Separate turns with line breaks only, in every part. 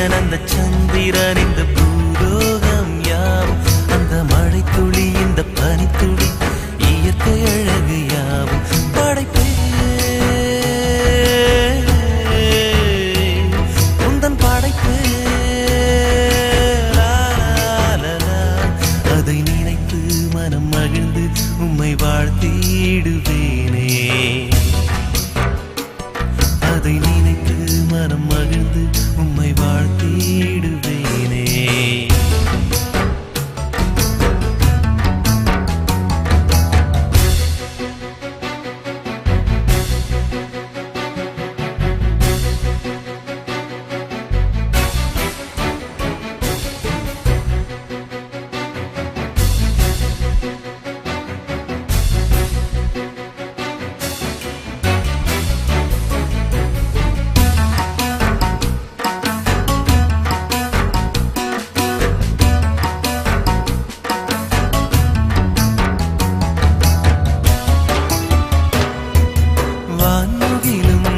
சூரியன் அந்த சந்திரன் இந்த பூலோகம் யாவும் அந்த மழை துளி இந்த பனித்துளி இயற்கை அழகு யாவும் படைப்பே உந்தன் படைப்பே அதை நினைத்து மனம் மகிழ்ந்து உம்மை வாழ்த்திடுவேனே அதை நினைத்து மனம் மகிழ்ந்து உம்மை வாழ்த்திடுவேனே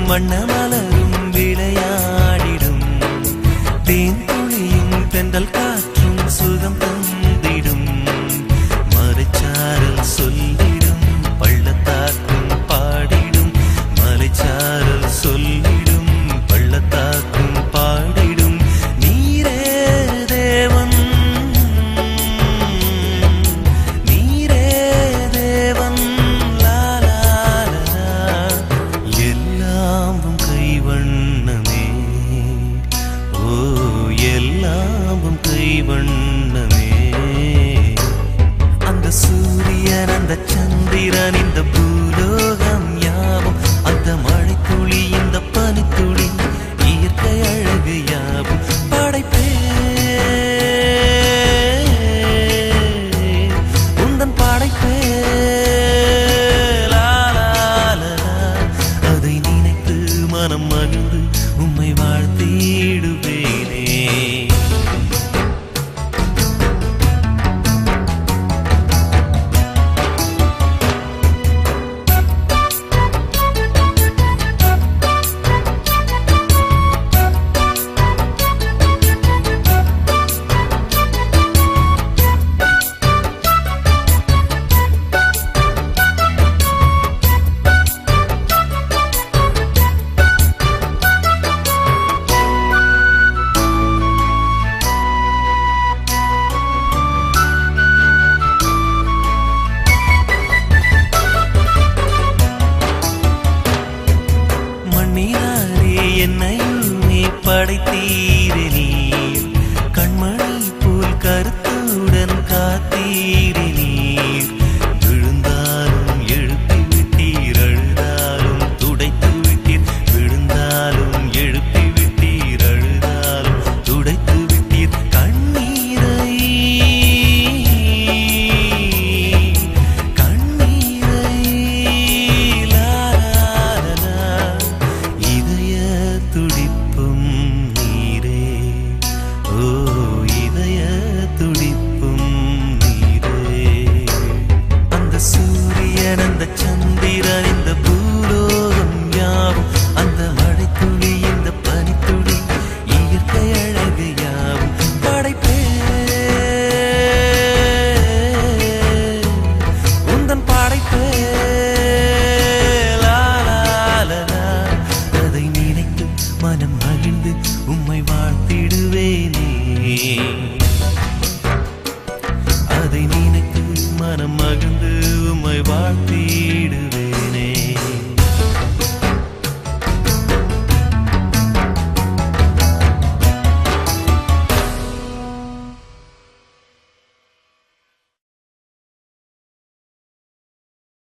வண்ணமலரும் விளையாடிடும் தேன் துளியும் தென்றல் காற்றும் சுகம் தந்திடும் மலைச்சாரல் சொல்லிடும் பள்ளத்தாக்கும் பாடிடும் மலைச்சாரல் சொல்லிடும் பள்ளத்தாக்கும் பாடிடும் நீரே தேவன் நீரே தேவன் எல்லாமும் கைவண்ணமே ஓ எல்லாமும் கைவண்ணமே அந்த சூரியன் அந்த சந்திரன் இந்த பூலோகம் யாவும் அந்த மழை துளி இந்த பனித்துளி இயற்கை அழகு யாவும் படைப்பே உந்தன் படைப்பே மனம் மகிழ்ந்து உம்மை வாழ்த்திடுவேனே என்னையுமே படைத்தீரே நீர் கண்மணி போல் கருத்துடன் காத்தீரே நீர்